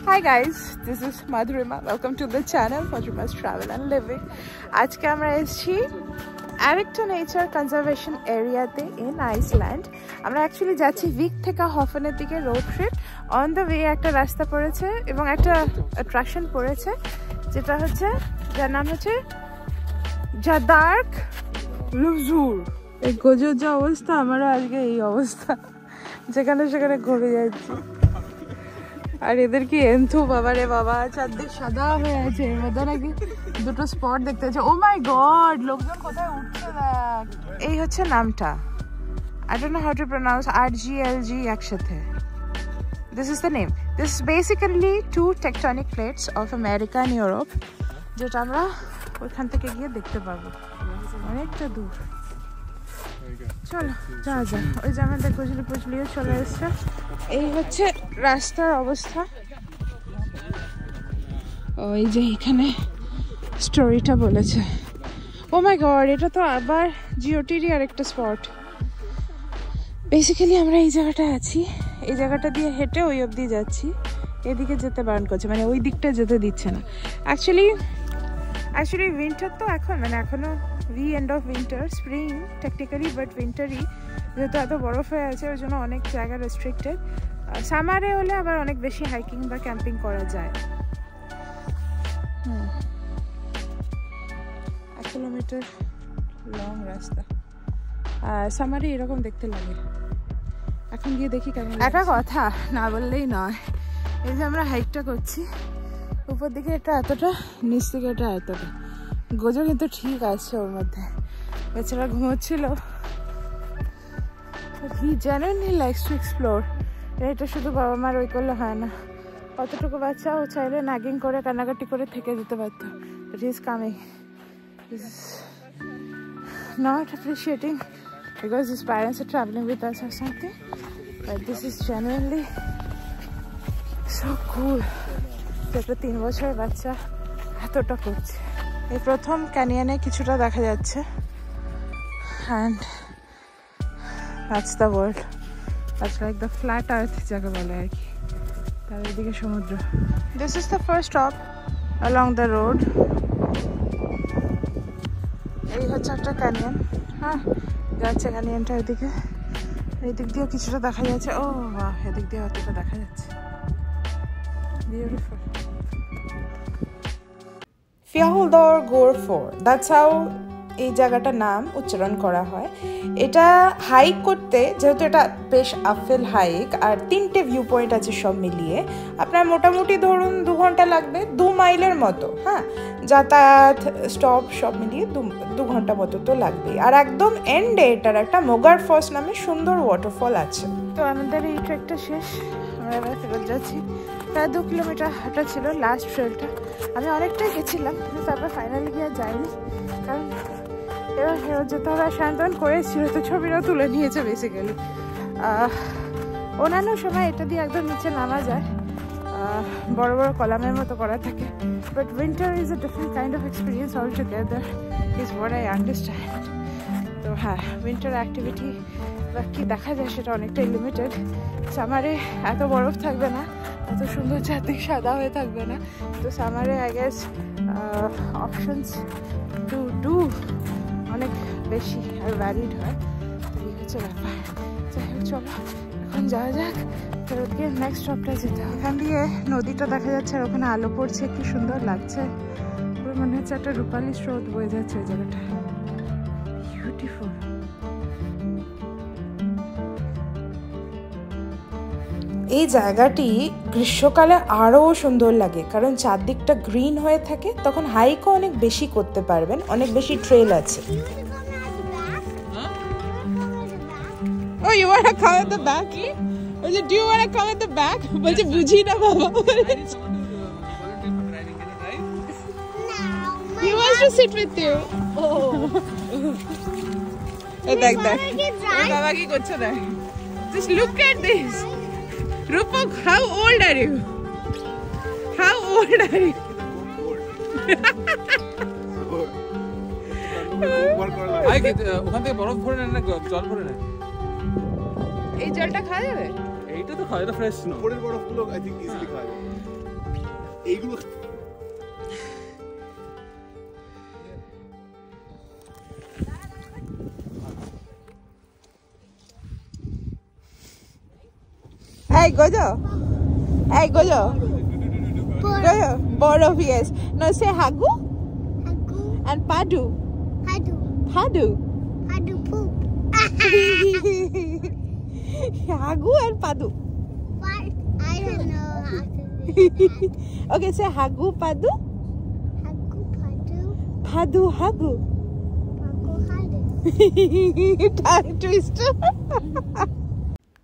Hi guys, this is Madhurima. Welcome to the channel Madhurima's Travel and Living. আজকে আমরা এসেছি আরেকটা nature conservation এরিয়াতে ইন আইসল্যান্ড। আমরা অ্যাকচুয়ালি যাচ্ছি ভিক থেকে হফেনের দিকে road trip. On the way একটা রাস্তা পড়েছে এবং একটা অ্যাট্রাকশন পড়েছে যেটা হচ্ছে, যার নাম হচ্ছে জাদার্ক লুজুর। এই গোজোর যা অবস্থা, আমারও আজকে এই অবস্থা, যেখানে সেখানে ঘুরে যাচ্ছি। আর এদের কি এন্থু বাবা রে বাবা, চারদিক সাদা হয়ে আছে, এর মধ্যে নাকি দুটো স্পট দেখতে আছে। ও মাই গড, লোকজন কোথায় উঠছে দেখ। এই হচ্ছে নামটা, I don't know how to pronounce RGLG একসাথে। This is the name. This is basically two tectonic plates of America and Europe, যেটা আমরা ওইখান থেকে গিয়ে দেখতে পাবো, অনেকটা দূর। চলো যাওয়া যাক। ওই যে আমাদের কচুরি পুচলিও চলে এসছে। এই হচ্ছে রাস্তার অবস্থা। ওই যে এখানে স্টোরিটা বলেছে। ও মাই গড, এটা তো আবার জিওটিরই আরেকটা স্পট। বেসিক্যালি আমরা এই জায়গাটায় আছি, এই জায়গাটা দিয়ে হেঁটে ওই অবধি যাচ্ছি। এদিকে যেতে বারণ করছে, মানে ওই দিকটা যেতে দিচ্ছে না। অ্যাকচুয়ালি উইন্টার তো এখন, মানে এখনো end of winter, spring technically, but উইন্টারই যেহেতু এত বরফ হয়ে আছে ওই জন্য অনেক জায়গা রেস্ট্রিক্টেড। সামারে হলে আবার অনেক বেশি হাইকিং বা ক্যাম্পিং করা যায়। 1 কিলোমিটার লং রাস্তা, সামারে এরকম দেখতে লাগে। এখন গিয়ে দেখি কেমন। একটা কথা না বললেই নয়, এই যে আমরা হাইকটা করছি, উপর দিকে এটা এতটা, নিচ থেকে এটা এতটা। গোজো কিন্তু ঠিক আছে ওর মধ্যে, বেচারা ঘুমোচ্ছিল। হি জেনুইনলি লাইকস টু এক্সপ্লোর। এটা শুধু বাবা মার ওই করলে হয় না, কতটুকু বাচ্চা ও চাইলে নাগিং করে কান্নাকাটি করে থেকে যেতে পারতো। It is coming. This is not appreciating because his parents are traveling with us or something, but this is genuinely so cool. একটা 3 বছরের বাচ্চা এতটা করছে। এই প্রথম ক্যানিয়নে কিছুটা দেখা যাচ্ছে, and that's the world. That's like the flat earth যাকে বলে আর কি। তার এদিকে সমুদ্র। This is the first stop along the road. এই হচ্ছে একটা ক্যানিয়ন। হ্যাঁ, যাচ্ছে ক্যানিয়নটা এদিকে। এই দিক দিয়েও কিছুটা দেখা যাচ্ছে। ও বাহ, এদিক দিয়ে অতটা দেখা যাচ্ছে। Beautiful. Fjalldur Gorfor, that's how এই জায়গাটার নাম উচ্চারণ করা হয়। এটা হাইক করতে, যেহেতু এটা বেশ আফেল হাইক আর 3টে ভিউ পয়েন্ট আছে সব মিলিয়ে, আপনার মোটামুটি ধরুন 2 ঘন্টা লাগবে, 2 মাইলের মতো। হ্যাঁ, যাতায়াত স্টপ সব মিলিয়ে 2 ঘন্টা মতো তো লাগবেই। আর একদম এন্ডে এটার একটা মোগার ফলস নামে সুন্দর ওয়াটারফল আছে। তো আমাদের এই ট্রেকটা শেষ, আমরা এবার ফেরত যাচ্ছি। প্রায় 2 কিলোমিটার হাঁটা ছিল লাস্ট ট্রেলটা। আমি অনেকটাই গেছিলাম, কিন্তু তারপর ফাইনালি গিয়ে যাইনি, কারণ এবার ফেরত যেতে হবে। শান্তন করে এসেছিল, তো ছবিটাও তুলে নিয়েছে বেসিক্যালি। অন্যান্য সময় এটা দিয়ে একদম নিচে নামা যায়, বড় বড় কলামের মতো করা থাকে, but winter is a different kind of experience all together, is what I understand. তো হ্যাঁ, উইন্টার অ্যাক্টিভিটি বা কী দেখা যায় সেটা অনেকটাই লিমিটেড। সামারে এত বরফ থাকবে না, এত সুন্দর চারদিক সাদা হয়ে থাকবে না। তো সামারে I guess options to do অনেক বেশি আর ভ্যারিড হয়। তো এই হচ্ছে ব্যাপার। যাই হোক, চলো এখন যাওয়া যাক, ফেরত গিয়ে নেক্সট স্টপটা যেতে হবে। এখান দিয়ে নদীটা দেখা যাচ্ছে আর ওখানে আলো পড়ছে, কি সুন্দর লাগছে। পুরো মনে হচ্ছে একটা রূপালি স্রোত বয়ে যাচ্ছে ওই জায়গাটা। বিউটিফুল। এই জায়গাটি গ্রীষ্মকালে আরও সুন্দর লাগে, কারণ চারদিকটা গ্রিন হয়ে থাকে, তখন হাইকও অনেক বেশি করতে পারবেন, অনেক বেশি ট্রেল আছে। Oh, you want to come at the back? Do you want to come at the back? বলছে বুঝি না বাবা। He wants to sit with you. দেখ দেখ বাবা কি করছে দেখ। Just look at this. Rupak, how old are you? How old are you? ওখান থেকে বরফ ভরে নেন না, জল ভরে নেন। এই জলটা খাওয়া যাবে? এইটা তো খাওয়া, এটা ফ্রেশ না। উপরের বরফগুলো আই থিংক ইজিলি খাওয়া যাবে। এইগুলো Hey, Gojo. Hey, Gojo. Gojo. Borof, yes. No, say Hagu Hagu. and Padu. Hadu. Padu. Hadu poop. Hagu and Padu. What? I don't know how to do that. Okay, say Hagu, Padu. Hagu padu. Padu, Hagu. Pagu hadu. Tongue twister.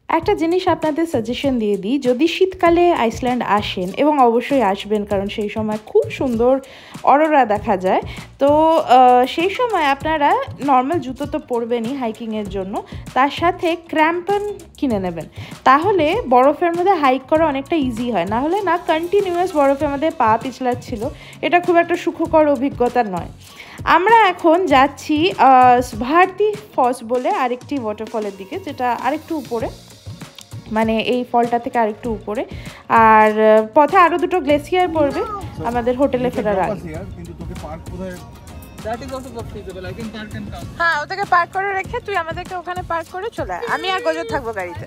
একটা জিনিস আপনাদের suggestion দিয়ে দিই, যদি শীতকালে Iceland আসেন, এবং অবশ্যই আসবেন কারণ সেই সময় খুব সুন্দর অরোরা দেখা যায়, তো সেই সময় আপনারা নর্মাল জুতো তো পরবেনই হাইকিংয়ের জন্য, তার সাথে ক্র্যাম্পন কিনে নেবেন, তাহলে বরফের মধ্যে হাইক করা অনেকটা ইজি হয়। না হলে না কন্টিনিউয়াস বরফের মধ্যে পা পিছলাচ্ছিল, এটা খুব একটা সুখকর অভিজ্ঞতা নয়। আমরা এখন যাচ্ছি ভারতী ফলস বলে আরেকটি ওয়াটারফলের দিকে, যেটা আরেকটু উপরে, মানে এই ফলটা থেকে আরেকটু উপরে, আর পথে আরো দুটো গ্লেসিয়ার পড়বে আমাদের হোটেলে ফেরার আগে। কিন্তু তোকে পার্ক কোথায়? That is also feasible. I think park can count. হ্যাঁ, ওটাকে পার্ক করে রেখে তুই আমাদেরকে ওখানে পার্ক করে চলে আয়। আমি আর গজর থাকবো গাড়িতে,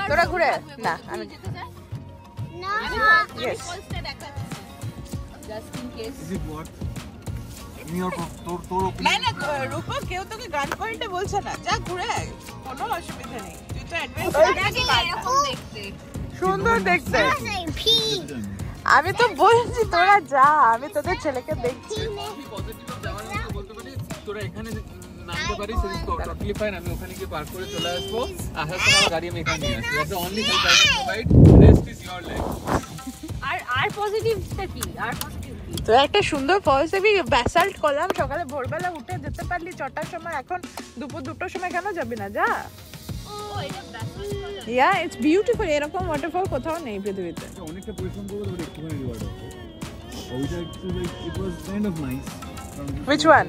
তোরা ঘুরে না। আমি No. Yes Just in case. Is it what? তোর না না রূপা, কেউ তোকে গান পয়েন্টে বলছে না, যা ঘুরে আয়, কোনো অসুবিধা নেই। তুই তো সুন্দর দেখতে। আমি তো বলছি তোরা যা, আমি তোদের ছেলেকে দেখছি। তোরা এখানে নামতে পারিস, টোটালি ফাইন। আমি ওখানে গিয়ে পার্ক করে চলে আসবো, আসার সময় গাড়ি আমি এখানে নিয়ে আসবো। That's the only help I can provide, rest is your life. আর পজিটিভটা কি? আর পজিটিভ কি? তো একটা সুন্দর ফলস দেখবি, ব্যাসাল্ট কলাম, সকালে ভোরবেলা উঠে যেতে পারলি 6টার সময়, এখন দুপুর 2টোর সময় কেন যাবি না, যা। ইয়া, ইটস বিউটিফুল। এরকম ওয়াটারফল কোথাও নেই পৃথিবীতে। অনেকটা পরিশ্রম করবো, তবে একটুখানি রিওয়ার্ড আছে। ওইটা একটু like it was kind of nice. Which one?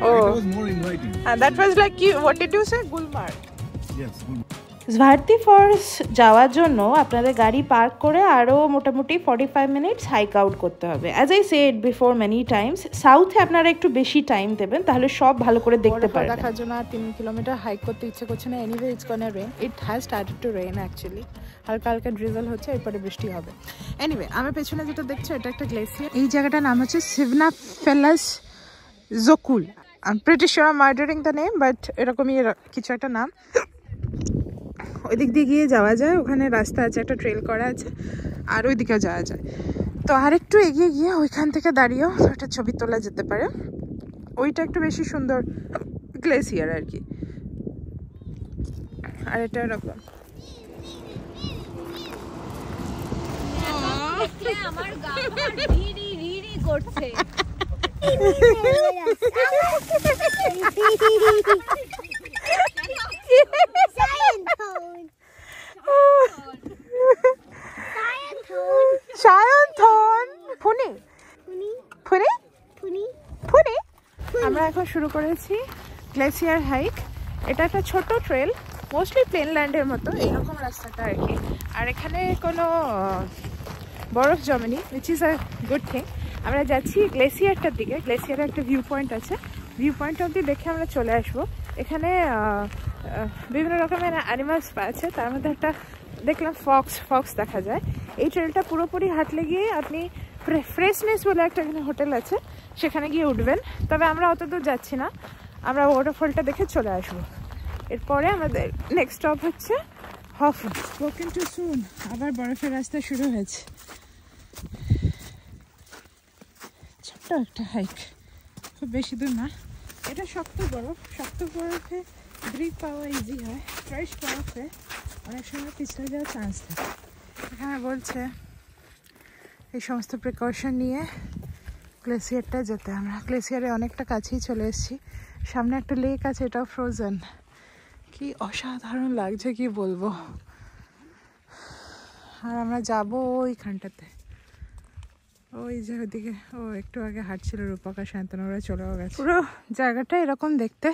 Oh, it was more inviting. And that was like, what did you say? Gulmarg. Yes. Bharati falls যাওয়ার জন্য আপনাদের গাড়ি পার্ক করে আরও মোটামুটি 45 মিনিটস হাইক আউট করতে হবে। As I said before many times, সাউথে আপনারা একটু বেশি টাইম দেবেন, তাহলে সব ভালো করে দেখতে পারবেন। দেখার জন্য আর 3 কিলোমিটার হাইক করতে ইচ্ছে করছে না। Anyway it's gonna rain, it has started to rain actually, হালকা হালকা ড্রিজল হচ্ছে, এরপরে বৃষ্টি হবে। এনিওয়ে আমার পেছনে যেটা দেখছো, এটা একটা গ্লেসিয়ার। এই জায়গাটার নাম হচ্ছে সিভনাফেলাস জোকুল। I am pretty sure I am murdering the name, but এরকমই কিছু একটা নাম। ওই দিক দিয়ে গিয়ে যাওয়া যায়, ওখানে রাস্তা আছে, একটা ট্রেল করা আছে, আর ওই দিকেও যাওয়া যায়। তো আরেকটু এগিয়ে গিয়ে ওইখান থেকে দাঁড়িয়েও একটা ছবি তোলা যেতে পারে। ওইটা একটু বেশি সুন্দর গ্লেসিয়ার আর কি, আর এটা এরকম। আমার গা রিরি রিরি করছে। আমরা এখন শুরু করেছি গ্লেসিয়ার হাইক। এটা একটা ছোট ট্রেল, মোস্টলি প্লেনল্যান্ডের মতো এইরকম রাস্তাটা আর কি, আর এখানে কোনো বরফ জমেনি, which is a good thing. আমরা যাচ্ছি গ্লেসিয়ারটার দিকে, গ্লেসিয়ারের একটা ভিউ পয়েন্ট আছে, ভিউ পয়েন্ট অবধি দেখে আমরা চলে আসবো। এখানে বিভিন্ন রকমের অ্যানিমালস আছে, তার মধ্যে একটা দেখলাম ফক্স দেখা যায়। এই ট্রেলটা পুরোপুরি হাঁটলে গিয়ে আপনি ফ্রেশনেস বলে একটা এখানে হোটেল আছে, সেখানে গিয়ে উঠবেন। তবে আমরা অত দূর যাচ্ছি না, আমরা ওয়াটারফলটা দেখে চলে আসবো। এরপরে আমাদের নেক্সট স্টপ হচ্ছে হফ। স্পোকেন টু সুন, আবার বরফের রাস্তা শুরু হয়েছে। ছোট্ট একটা হাইক, খুব বেশি দূর না। এটা শক্ত বরফে গ্রিপ পাওয়া ইজি হয়, ফ্রেশ বরফে অনেক সময় পিছলে যাওয়ার চান্স থাকে। এখানে বলছে এই সমস্ত প্রিকশন নিয়ে গ্লেসিয়ারটা যেতে। আমরা গ্লেসিয়ারে অনেকটা কাছেই চলে এসেছি, সামনে একটা লেক আছে, এটাও ফ্রোজেন। কি অসাধারণ লাগছে কি বলবো। আর আমরা যাবো ওইখানটাতে, ওই যে ওদিকে ও একটু আগে হাঁটছিল রূপকা, শান্তনু, ওরা চলেও গেছে। পুরো জায়গাটা এরকম দেখতে।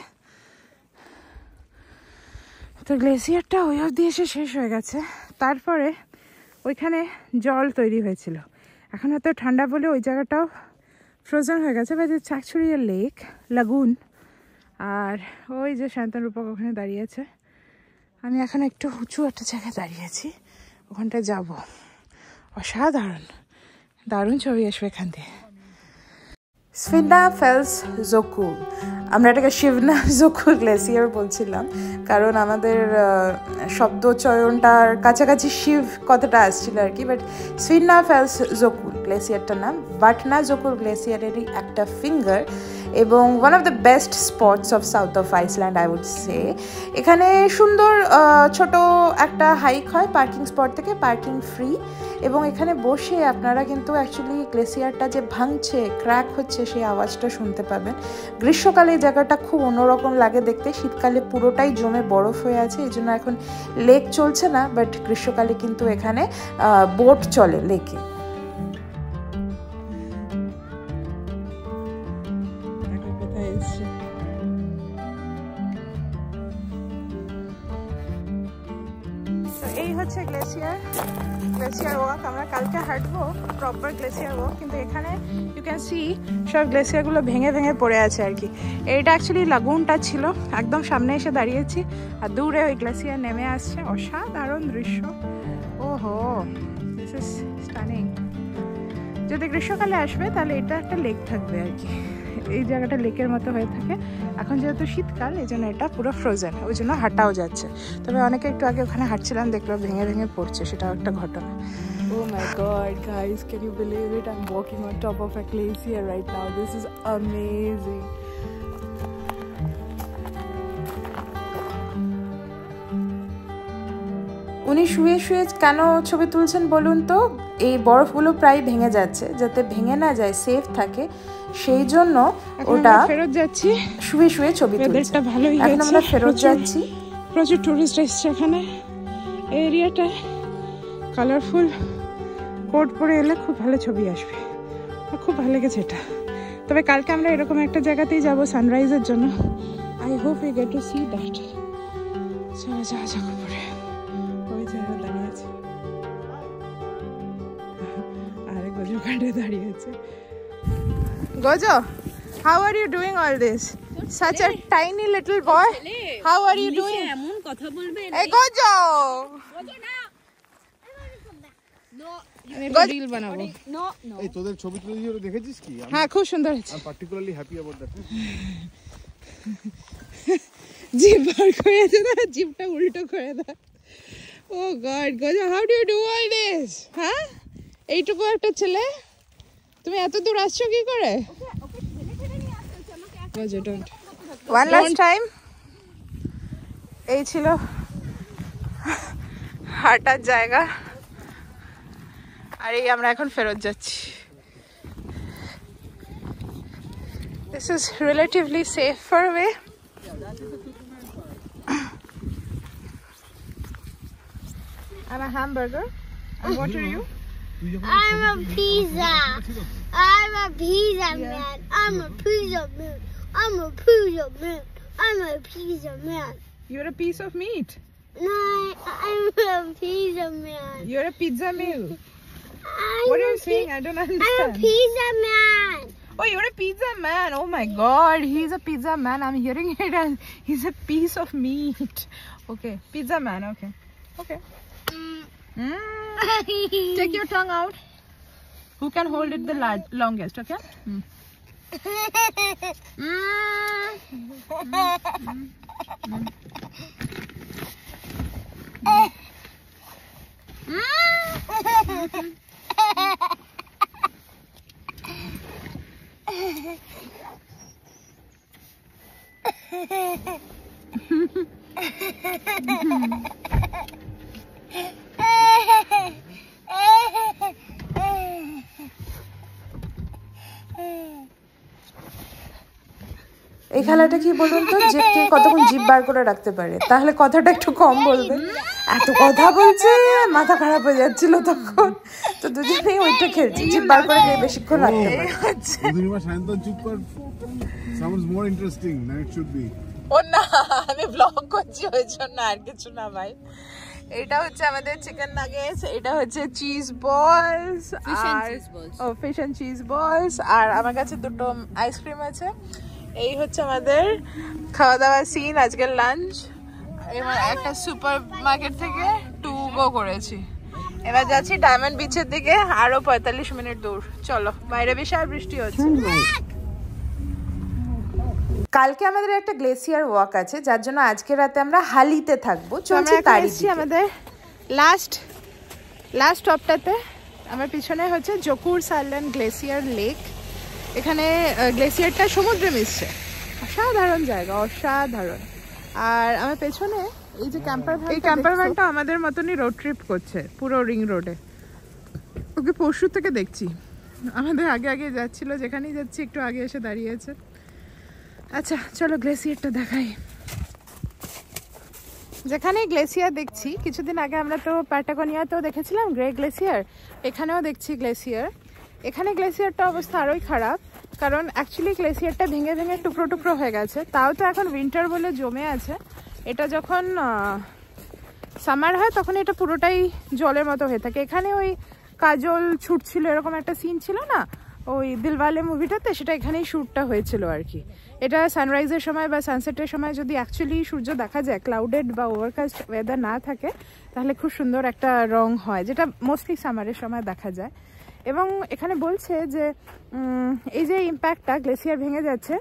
তো গ্লেসিয়ারটা ওই অবধি এসে শেষ হয়ে গেছে। তারপরে ওইখানে জল তৈরি হয়েছিল, এখন এত ঠান্ডা বলে ওই জায়গাটাও ফ্রোজেন হয়ে গেছে। But চাকছড়িয়া lake লাগুন। আর ওই যে শান্তন রূপক ওখানে দাঁড়িয়ে আছে। আমি এখন একটু উঁচু একটা জায়গায় দাঁড়িয়ে আছি, ওখানটায় যাব। অসাধারণ দারুণ ছবি আসবে এখান দিয়ে। স্ফিনা ফেলস জোকুল, আমরা এটাকে শিবনা জোকুল গ্লেসিয়ার বলছিলাম, কারণ আমাদের শব্দ চয়নটার কাছাকাছি শিব কথাটা আসছিল আর কি। বাট স্ফিনা ফেলস জোকুল গ্লেসিয়ারটার নাম ভাটনা জোকুল গ্লেসিয়ারেরই একটা ফিঙ্গার এবং one of the best spots of south of Iceland I would say. এখানে সুন্দর ছোট একটা হাইক হয় পার্কিং স্পট থেকে, পার্কিং ফ্রি, এবং এখানে বসে আপনারা কিন্তু অ্যাকচুয়ালি গ্লেসিয়ারটা যে ভাঙছে, ক্র্যাক হচ্ছে, সেই আওয়াজটা শুনতে পাবেন। গ্রীষ্মকালে এই জায়গাটা খুব অন্যরকম লাগে দেখতে, শীতকালে পুরোটাই জমে বরফ হয়ে আছে, এই জন্য এখন লেক চলছে না। বাট গ্রীষ্মকালে কিন্তু এখানে বোট চলে লেকে। এই হচ্ছে গ্লেসিয়ার ওয়াক। আমরা কালকে হাঁটবো প্রপার গ্লেসিয়ার ওয়াক, কিন্তু এখানে ইউ ক্যান সি সব গ্লেসিয়ারগুলো ভেঙে ভেঙে পড়ে আছে আর কি। এইটা অ্যাকচুয়ালি লাগুনটা ছিল, একদম সামনে এসে দাঁড়িয়েছি আর দূরে ওই গ্লেসিয়ার নেমে আসছে। অসাধারণ দৃশ্য। ওহো, দিস ইজ স্টানিং। যদি গ্রীষ্মকালে আসবে তাহলে এটা একটা লেক থাকবে আর কি, এই জায়গাটা লেকের মতো হয়ে থাকে। এখন যেহেতু শীতকাল এই জন্য এটা পুরো ফ্রোজেন, ওই জন্য হাঁটাও যাচ্ছে। তবে অনেকে একটু আগে ওখানে হাঁটছিলাম, দেখলো ভেঙে ভেঙে পড়ছে, সেটাও একটা ঘটনা। Oh my god guys, can you believe it? I'm walking on top of a glacier right now. This is amazing. উনি শুয়ে শুয়ে কেন ছবি তুলছেন বলুন তো? এই বরফগুলো প্রায় ভেঙে যাচ্ছে, যাতে ভেঙে না যায়, সেফ থাকে, সেই জন্য ওটা ফেরত যাচ্ছি, শুয়ে শুয়ে ছবি তুলছে। এখন আমরা ফেরত যাচ্ছি। প্রচুর টুরিস্ট এসছে এখানে, এই এরিয়াটায় কালারফুল কোট পরে এলে খুব ভালো ছবি আসবে। খুব ভালো লেগেছে এটা। তবে কালকে আমরা এরকম একটা জায়গাতেই যাব সানরাইজের জন্য। I hope we get to see that. চলো যাওয়া যাক উপরে, ওই জায়গায় দাঁড়িয়ে আছে, আরে গজো কাটে দাঁড়িয়ে আছে। গজো, how are you doing all this? Such a tiny little boy. How are you doing? এমন কথা বলবে। এই গজো, গজো না। নো, আমি একটা রিল বানাবো। No no. এই তোদের ছবি তুলে দিয়ে দেখেছিস কি? হ্যাঁ, খুব সুন্দর হয়েছে। I'm particularly happy about that. জিভ বার করে দে না, জিভটা উল্টো করে দে। ও god, গজো, how do you do all this? হ্যাঁ, এইটুকু একটা ছেলে, তুমি এত দূর আসছো কি করে? গজো, ডোন্ট। One last time. এই ছিল হাঁটার জায়গা, আর এই আমরা এখন ফেরত যাচ্ছি। This is relatively safer way. I'm a hamburger. And what are you? I'm a pizza. I'm a pizza man. I'm a pizza man. I'm a pizza man. I'm a pizza man. You're a piece of meat. No, I'm a pizza man. You're a pizza meal. What are you saying? I don't I'm a understand. pizza man. Oh, you're a pizza man. Oh my god, he's a pizza man. I'm hearing it as he's a piece of meat. Okay, pizza man. Okay. Okay. Take your tongue out. Who can hold it the longest? Okay. এই খেলাটা কি বলুন তো, যে কে কতক্ষণ জিভ বার করে রাখতে পারে, তাহলে কথাটা একটু কম বলবে। এত কথা বলছে, মাথা খারাপ হয়ে যাচ্ছিল তখন, তো দুজনেই ওইটা খেলছি, জিভ বার করে কে বেশিক্ষণ রাখতে পারে। মধুরিমা শান্তন চুপ কর, sounds more interesting than it should be. ও না, আমি ব্লগ করছি ওই জন্য, আর কিছু না ভাই। এটা হচ্ছে আমাদের চিকেন নাগেটস, এটা হচ্ছে চিজ বলস আর ফিশ এন্ড চিজ বলস, আর আমার কাছে দুটো আইসক্রিম আছে। এই হচ্ছে আমাদের খাওয়া দাওয়ার সিন, আজকের লাঞ্চ। এবার একটা সুপার মার্কেট থেকে 2 গো করেছি, এবার যাচ্ছি ডায়মন্ড বিচের দিকে, আরো 45 মিনিট দূর। চলো, বাইরে বিশাল বৃষ্টি হচ্ছে। কালকে আমাদের একটা গ্লেসিয়ার ওয়াক আছে, যার জন্য আজকে রাতে আমরা হালিতে থাকবো। চলছে আমাদের লাস্ট স্টপটাতে। আমার পিছনে হচ্ছে জোকুর সাইল্যান্ড গ্লেসিয়ার লেক। এখানে গ্লেসিয়ারটা সমুদ্রে মিশছে, অসাধারণ জায়গা, অসাধারণ। আর আমার পেছনে এই যে ক্যাম্পার ভ্যানটা আমাদের মতনই রোড ট্রিপ করছে পুরো রিং রোডে। ওকে পরশু থেকে দেখছি, আমাদের আগে আগে যাচ্ছিল, যেখানেই যাচ্ছি একটু আগে এসে দাঁড়িয়েছে। আচ্ছা চলো গ্লেসিয়ারটা দেখাই। যেখানেই গ্লেসিয়ার দেখছি, কিছুদিন আগে আমরা তো প্যাটাগোনিয়াতেও দেখেছিলাম গ্রে গ্লেসিয়ার, এখানেও দেখছি গ্লেসিয়ার। এখানে গ্লেসিয়ারটা অবস্থা আরোই খারাপ, কারণ অ্যাকচুয়ালি গ্লেসিয়ারটা ভেঙে ভেঙে টুকরো টুকরো হয়ে গেছে। তাও তো এখন উইন্টার বলে জমে আছে। এটা যখন সামার হয় তখন এটা পুরোটাই জলের মতো হয়ে থাকে। এখানে ওই কাজল ছুটছিল, এরকম একটা সিন ছিল না ওই দিলওয়ালে মুভিটাতে, সেটা এখানেই শ্যুটটা হয়েছিল আর কি। এটা সানরাইজের সময় বা সানসেটের সময় যদি অ্যাকচুয়ালি সূর্য দেখা যায়, ক্লাউডেড বা ওভারকাস্ট ওয়েদার না থাকে, তাহলে খুব সুন্দর একটা রং হয়, যেটা মোস্টলি সামারের সময় দেখা যায়। এবং এখানে বলছে যে এই যে ইম্প্যাক্টটা গ্লেসিয়ার ভেঙে যাচ্ছে,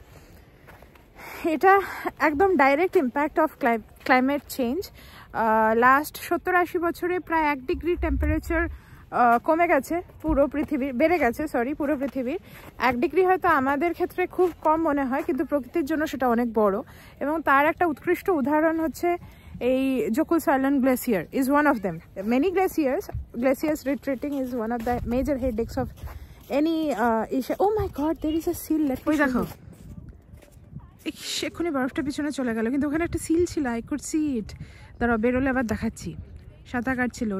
এটা একদম direct impact of climate change. Last 70-80 বছরে প্রায় 1 ডিগ্রি টেম্পারেচার কমে গেছে পুরো পৃথিবীর, বেড়ে গেছে পুরো পৃথিবীর। 1 ডিগ্রি হয়তো আমাদের ক্ষেত্রে খুব কম মনে হয়, কিন্তু প্রকৃতির জন্য সেটা অনেক বড়। এবং তার একটা উৎকৃষ্ট উদাহরণ হচ্ছে এই জোকুল সাইল্যান্ড glacier is one of them. Many glaciers retreating is one of the major headaches of any issue. Oh my god, there is a seal. ওই দেখো, এক্ষুনি বরফটা পিছনে চলে গেল, কিন্তু ওখানে একটা সিল ছিল, আই কুড সি ইট। দাঁড়াও, বেরোলে আবার দেখাচ্ছি। সাঁতার কাটছিল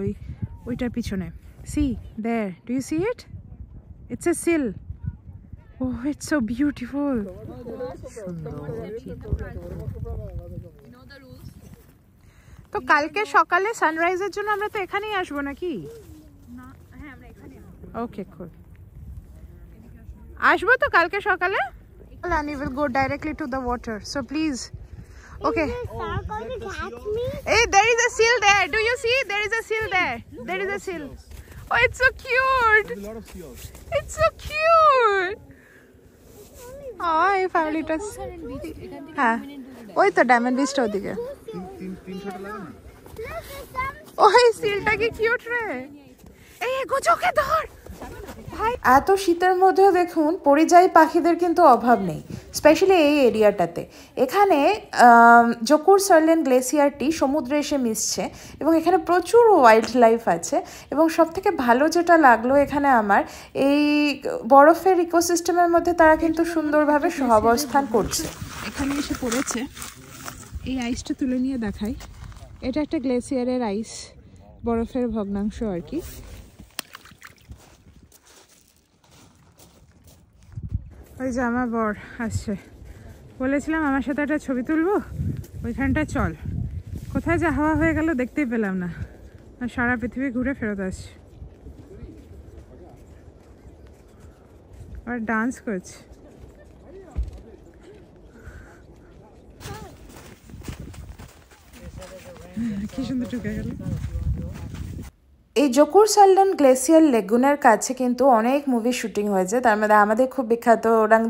ওইটার পিছনে। See there, do you see it? It's a seal. Oh, it's so beautiful. তো কালকে সকালে সানরাইজের জন্য আমরা তো এখানেই আসবো নাকি? ওকে, কুল। আসবো তো কালকে সকালে, and we will go directly to the water, so please. Okay. Hey, there is a seal there. Do you see? There is a seal there. There is a seal. Oh, it's so cute. There's a lot of seals. It's so cute. Oh, এই ফ্যামিলিটা। হ্যাঁ, ওই তো diamond বিচটা ওদিকে। 300 লাগে না? ওই সিলটা কি কিউট রে। এই গোজোকে ধর। এত শীতের মধ্যেও দেখুন পরিযায়ী পাখিদের কিন্তু অভাব নেই, স্পেশালি এই এরিয়াটাতে। এখানে জোকুর সাইল্যান্ড গ্লেসিয়ারটি সমুদ্রে এসে মিশছে এবং এখানে প্রচুর ওয়াইল্ড লাইফ আছে। এবং সবথেকে ভালো যেটা লাগলো এখানে আমার, এই বরফের ইকোসিস্টেমের মধ্যে তারা কিন্তু সুন্দরভাবে সহাবস্থান করছে। এখানে এসে পড়েছে, এই আইসটা তুলে নিয়ে দেখাই। এটা একটা গ্লেসিয়ারের আইস, বরফের ভগ্নাংশ আর কি। ওই যে আমার বর আসছে, বলেছিলাম আমার সাথে একটা ছবি তুলবো, ওইখানটা চল। কোথায় যা হাওয়া হয়ে গেল দেখতেই পেলাম না, আর সারা পৃথিবী ঘুরে ফেরত আসছে। আর ডান্স করছে। কি সুন্দর ঢুকে গেল। এই জোকুর সাইল্যান্ড গ্লেসিয়ার লেগুনের কাছে কিন্তু অনেক মুভি শুটিং হয়েছে। তার মধ্যে আমাদের খুব বিখ্যাত রং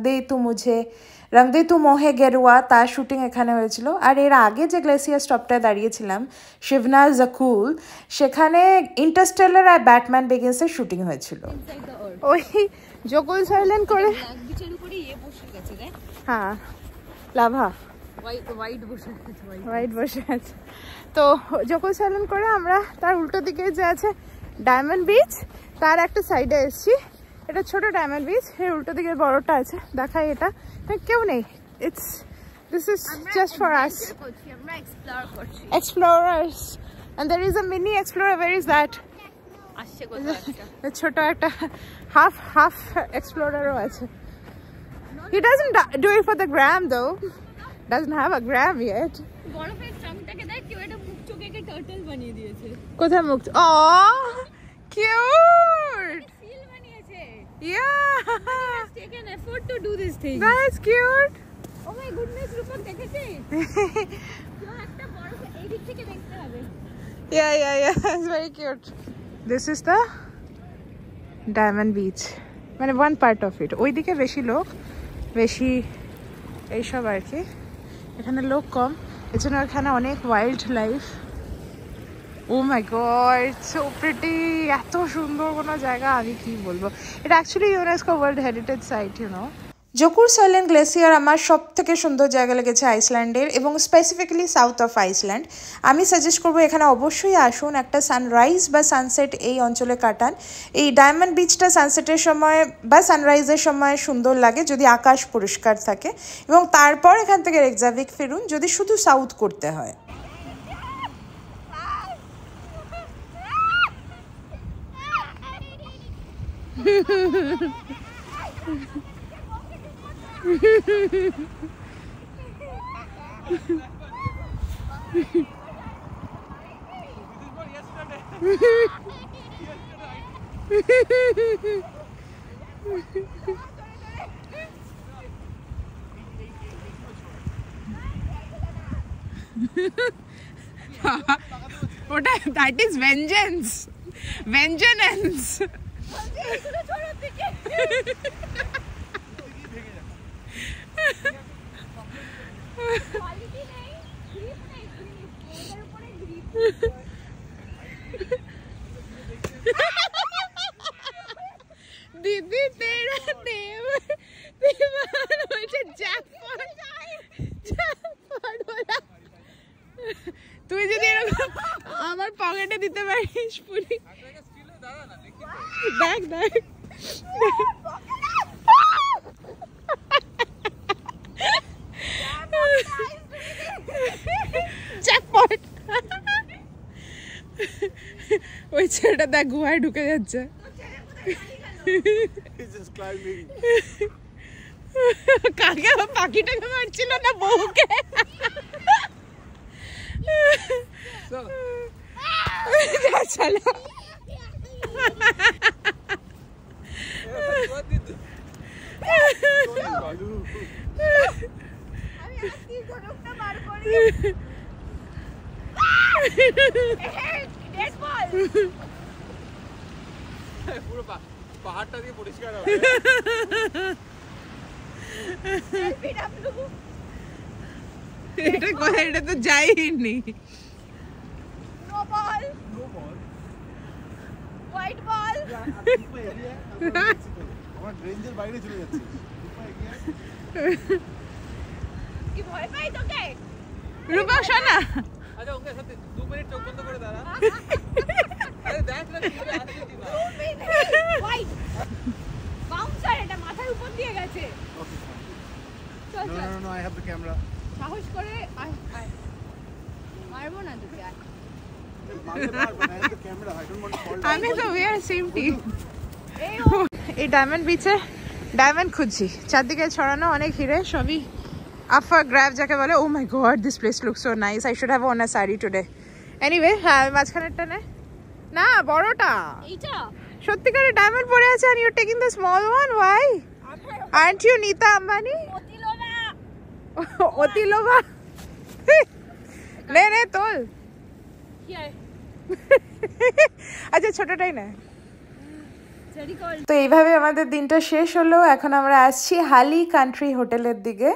দে তু মোহে গেরুয়া, তার শুটিং এখানে হয়েছিল। আর এর আগে যে গ্লেসিয়ার স্টপটায় দাঁড়িয়েছিলাম, শিবনা জাকুল, সেখানে ইন্টারস্টেলার আর ব্যাটম্যান বিগিন্সের শুটিং হয়েছিল। ওই জোকুর সাইল্যান্ড করে হ্যাঁ, লাভা হোয়াইট বসে আছে। তো জোকুর সাইল্যান্ড করে আমরা তার উল্টো দিকে যে আছে ডায়মন্ড বিচ, তার একটা সাইডে এসেছি। এটা ছোট ডায়মন্ড বিচ, এর উল্টো দিকে বড়টা আছে, দেখাই। এটা কেউ নেই, this is just for us explorers, and there is a mini explorer. Where is that? ছোট একটা half explorer আছে। He doesn't do it for the gram though. Doesn't have a gram yet. Turtle বানিয়ে দিয়েছে। কোথায় মুখ? ও cute. Seal বানিয়েছে। Yeah. Has taken effort to do this thing. That's cute. Oh my goodness, রূপক দেখেছিস? কেউ একটা বড় এই দিক থেকে দেখতে হবে। Yeah. It's very cute. This is the Diamond Beach. মানে one part of it. ওইদিকে বেশি লোক, বেশি এইসব আর কি। এখানে লোক কম, এজন্য এখানে অনেক wild life. Oh my god, it's so pretty. এত সুন্দর কোনো জায়গা আমি কি বলবো। এটা actually UNESCO world heritage site, you know. জোকুরসলেন গ্লেসিয়ার আমার সব থেকে সুন্দর জায়গা লেগেছে আইসল্যান্ডের, এবং স্পেসিফিক্যালি সাউথ অফ আইসল্যান্ড। আমি সাজেস্ট করবো এখানে অবশ্যই আসুন, একটা সানরাইজ বা সানসেট এই অঞ্চলে কাটান। এই ডায়মন্ড বিচটা সানসেটের সময় বা সানরাইজের সময় সুন্দর লাগে যদি আকাশ পরিষ্কার থাকে, এবং তারপর এখান থেকে রেকজাভিক ফিরুন যদি শুধু সাউথ করতে হয়। ওটা that is vengeance. दीदी तेरा दीवार मुझे जैकपॉट बोला। তুই যদি এরকম আমার পকেটে দিতে পারিস পুরি। দেখ জ্যাকপট। ওই ছেলেটা দেখ গুহায় ঢুকে যাচ্ছে। কাকে পাখিটাকে মারছিল না বউকে? চলো পুরো পাহাড়টা দিয়ে পরিষ্কার হবে। এটা কোথায়? এটা তো যাইনি। No ball, white ball. আমার রেঞ্জের বাইরে চলে যাচ্ছে। কি ভয় পাই তোকে? রূপক শোনা। আচ্ছা ওকে সাথে 2 মিনিট চোখ বন্ধ করে দাঁড়া। আরে দেখ না কিভাবে আসছে দিবা। হোয়াইট বাউন্সার, এটা মাথার উপর দিয়ে গেছে। চল চল। No, I have the camera. সাহস করে মারবো না তোকে। আমি তো we are same team. এই ডায়মন্ড বিচে ডায়মন্ড খুঁজছি, চারদিকে ছড়ানো অনেক হিরে, সবই up for grab যাকে বলে। Oh my god, this place looks so nice. I should have worn a sari today. Anyway, মাঝখানেরটা না বড়টা, এইটা সত্যিকারের ডায়মন্ড পড়ে আছে, and you're taking the small one. Why? Aren't you Nita Ambani? অতিলোভা। নে তোল। আচ্ছা ছোটটাই না। তো এইভাবে আমাদের দিনটা শেষ হলো। এখন আমরা আসছি হালি কান্ট্রি হোটেলের দিকে।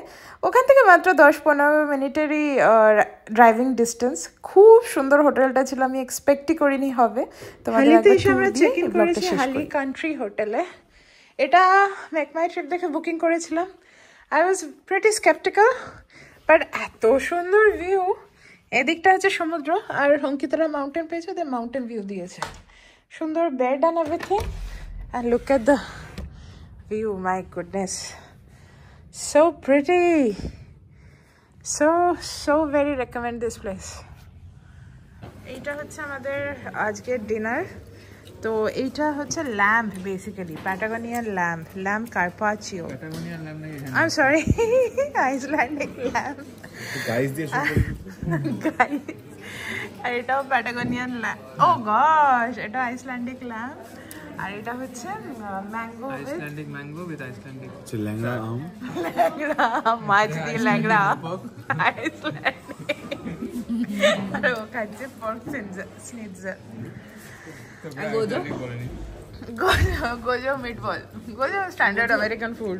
ওখান থেকে মাত্র 10-15 মিনিটেরই ড্রাইভিং ডিস্টেন্স। খুব সুন্দর হোটেলটা ছিল, আমি এক্সপেক্টই করিনি হবে। হালিতে এসে আমরা চেক ইন করেছি হালি কান্ট্রি হোটেলে। এটা মেকমাই ট্রিপ দেখে বুকিং করেছিলাম। I was pretty sceptical, but এত সুন্দর ভিউ। এদিকটা হচ্ছে সমুদ্র, আর অঙ্কিতারা মাউন্টেন পেয়েছে, ওদের মাউন্টেন ভিউ দিয়েছে। সুন্দর bed and everything, and look at the view, my goodness, so pretty, so very recommend this place. এইটা হচ্ছে আমাদের আজকের ডিনার। তো এইটা হচ্ছে lamp, basically Patagonian lamp কার্পাচিও। Patagonian lamp নাকি? I'm sorry, Icelandic lamb. Guys দিয়ে শুরু করি। Guys, আর এটাও প্যাটাগোনিয়ান ল্যাম্প। ও গশ, এটা আইসল্যান্ডিক ল্যাম্প। আর এটা হচ্ছে mango Icelandic mango with Icelandic Langra আম, ল্যাংড়া মাছ দিয়ে ল্যাংড়া আইসল্যান্ডিক। আর ও খাচ্ছে পর্ক স্নিটজেল। গোজো গোজো মিটবল, গোজো স্ট্যান্ডার্ড আমেরিকান ফুড।